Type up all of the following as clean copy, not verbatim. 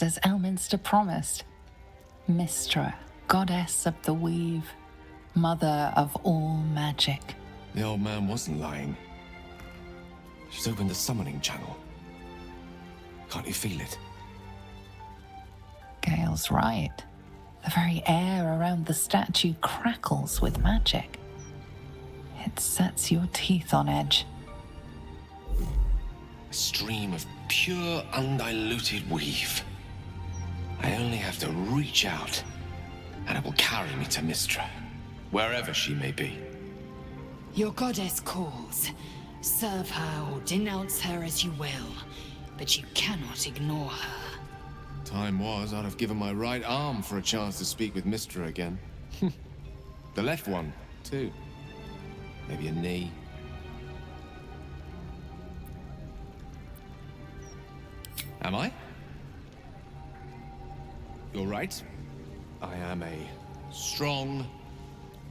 just as Elminster promised. Mystra, goddess of the weave, mother of all magic. The old man wasn't lying. She's opened the summoning channel. Can't you feel it? Gale's right. The very air around the statue crackles with magic. It sets your teeth on edge. A stream of pure, undiluted weave. I only have to reach out, and it will carry me to Mystra, wherever she may be. Your goddess calls. Serve her or denounce her as you will, but you cannot ignore her. Time was, I'd have given my right arm for a chance to speak with Mystra again. The left one, too. Maybe a knee. Am I? You're right. I am a strong,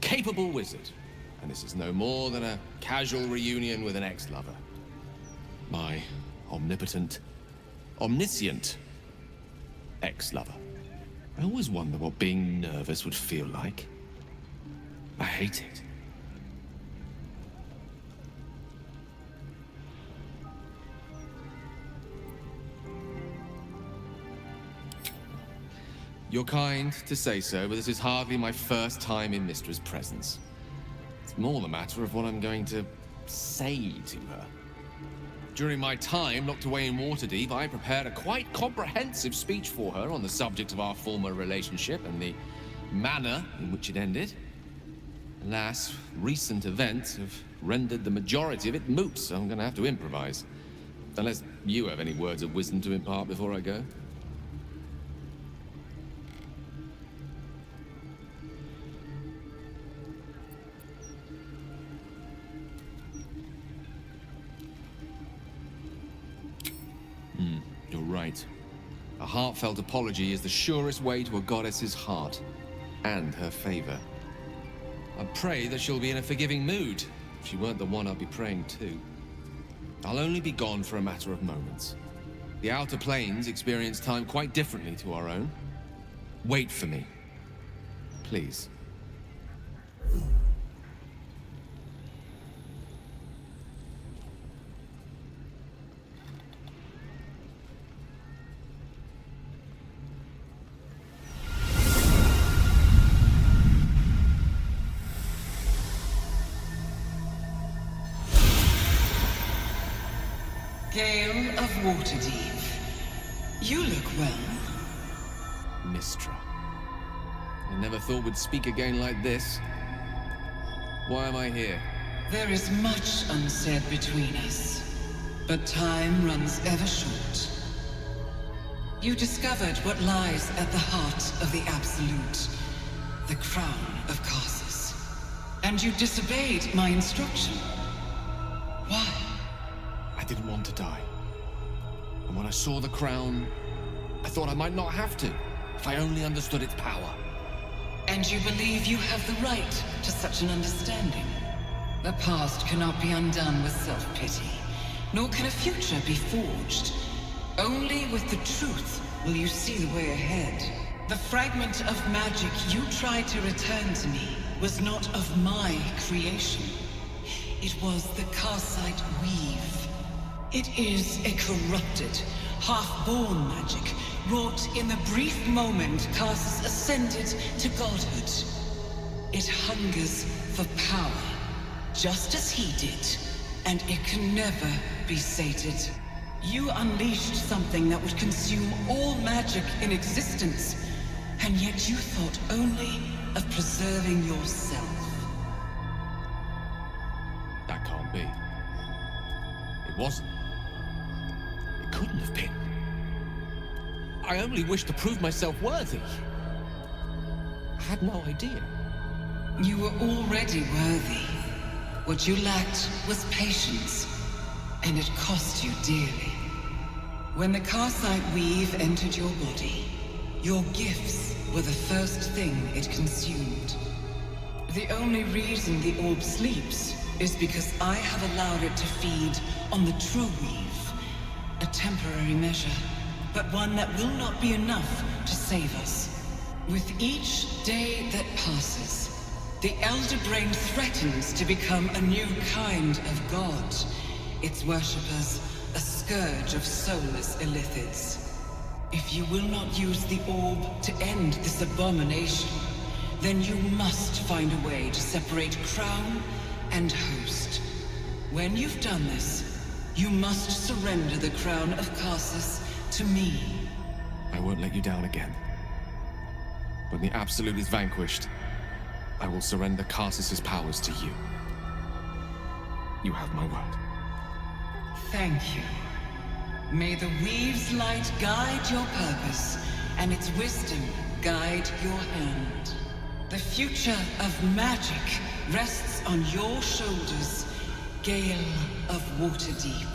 capable wizard. And this is no more than a casual reunion with an ex-lover. My omnipotent, omniscient ex-lover. I always wonder what being nervous would feel like. I hate it. You're kind to say so, but this is hardly my first time in Mystra's presence. It's more the matter of what I'm going to say to her. During my time locked away in Waterdeep, I prepared a quite comprehensive speech for her on the subject of our former relationship and the manner in which it ended. Alas, recent events have rendered the majority of it moot, so I'm going to have to improvise. Unless you have any words of wisdom to impart before I go. You're right. A heartfelt apology is the surest way to a goddess's heart and her favor. I pray that she'll be in a forgiving mood. If she weren't the one I'd be praying to. I'll only be gone for a matter of moments. The Outer Planes experience time quite differently to our own. Wait for me. Please. Gale of Waterdeep. You look well. Mystra. I never thought we'd speak again like this. Why am I here? There is much unsaid between us, but time runs ever short. You discovered what lies at the heart of the Absolute, the crown of Karsus. And you disobeyed my instruction. Why? I didn't want to die. And when I saw the crown, I thought I might not have to, if I only understood its power. And you believe you have the right to such an understanding? The past cannot be undone with self-pity, nor can a future be forged. Only with the truth will you see the way ahead. The fragment of magic you tried to return to me was not of my creation. It was the Karsite weave. It is a corrupted, half-born magic, wrought in the brief moment Karsus ascended to godhood. It hungers for power, just as he did, and it can never be sated. You unleashed something that would consume all magic in existence, and yet you thought only of preserving yourself. That can't be. It wasn't. It couldn't have been. I only wished to prove myself worthy. I had no idea. You were already worthy. What you lacked was patience, and it cost you dearly. When the Karsite weave entered your body, your gifts were the first thing it consumed. The only reason the orb sleeps is because I have allowed it to feed on the true weave, a temporary measure. but one that will not be enough to save us. With each day that passes, the Elder Brain threatens to become a new kind of god. Its worshippers, a scourge of soulless illithids. If you will not use the orb to end this abomination, then you must find a way to separate crown and host. When you've done this, you must surrender the crown of Karsus to me. I won't let you down again. When the Absolute is vanquished, I will surrender Karsus's powers to you. You have my word. Thank you. May the Weave's light guide your purpose, and its wisdom guide your hand. The future of magic rests on your shoulders, Gale of Waterdeep.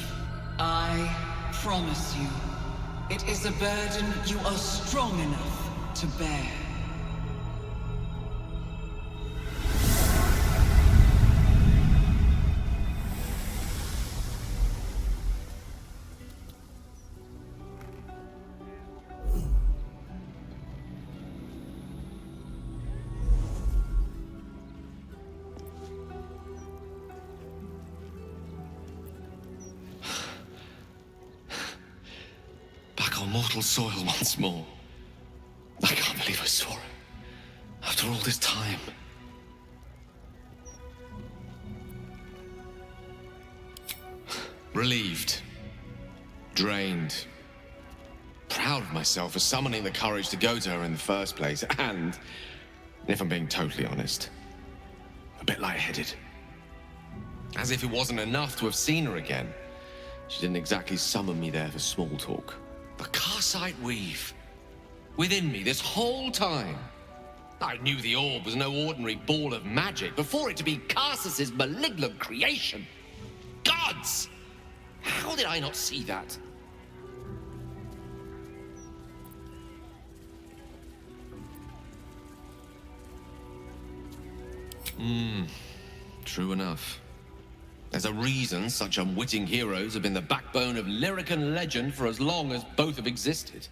I promise you, it is a burden you are strong enough to bear. Mortal soil once more. I can't believe I saw it. After all this time. Relieved. Drained. Proud of myself for summoning the courage to go to her in the first place. And, if I'm being totally honest, a bit lightheaded. As if it wasn't enough to have seen her again. She didn't exactly summon me there for small talk. The Karsite Weave. Within me this whole time. I knew the orb was no ordinary ball of magic before it to be Karsus's malignant creation. Gods! How did I not see that? True enough. There's a reason such unwitting heroes have been the backbone of Lyrican legend for as long as both have existed.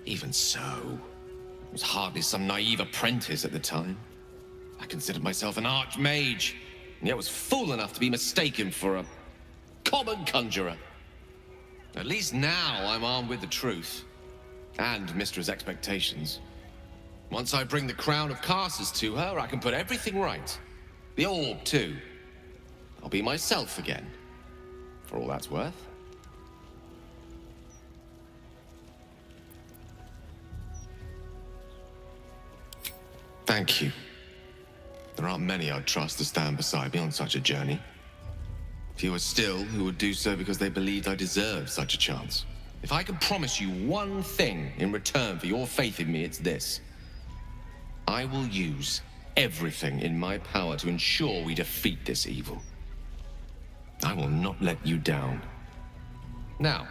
Even so, I was hardly some naive apprentice at the time. I considered myself an archmage, and yet was fool enough to be mistaken for a common conjurer. At least now I'm armed with the truth, and Mystra's expectations. Once I bring the crown of Karsus to her, I can put everything right. The orb, too. I'll be myself again, for all that's worth. Thank you. There aren't many I'd trust to stand beside me on such a journey. Fewer still who would do so because they believed I deserved such a chance. If I can promise you one thing in return for your faith in me, it's this. I will use everything in my power to ensure we defeat this evil. I will not let you down. Now,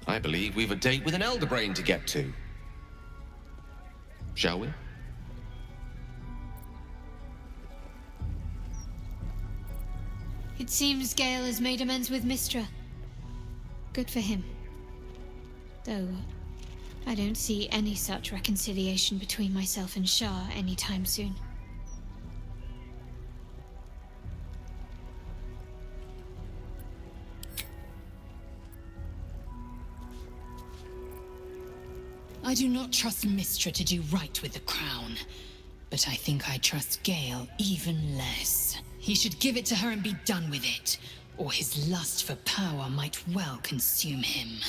I believe we've a date with an Elder Brain to get to. Shall we? It seems Gale has made amends with Mystra. Good for him. Though, I don't see any such reconciliation between myself and Shah anytime soon. I do not trust Mystra to do right with the crown, but I think I trust Gale even less. He should give it to her and be done with it, or his lust for power might well consume him.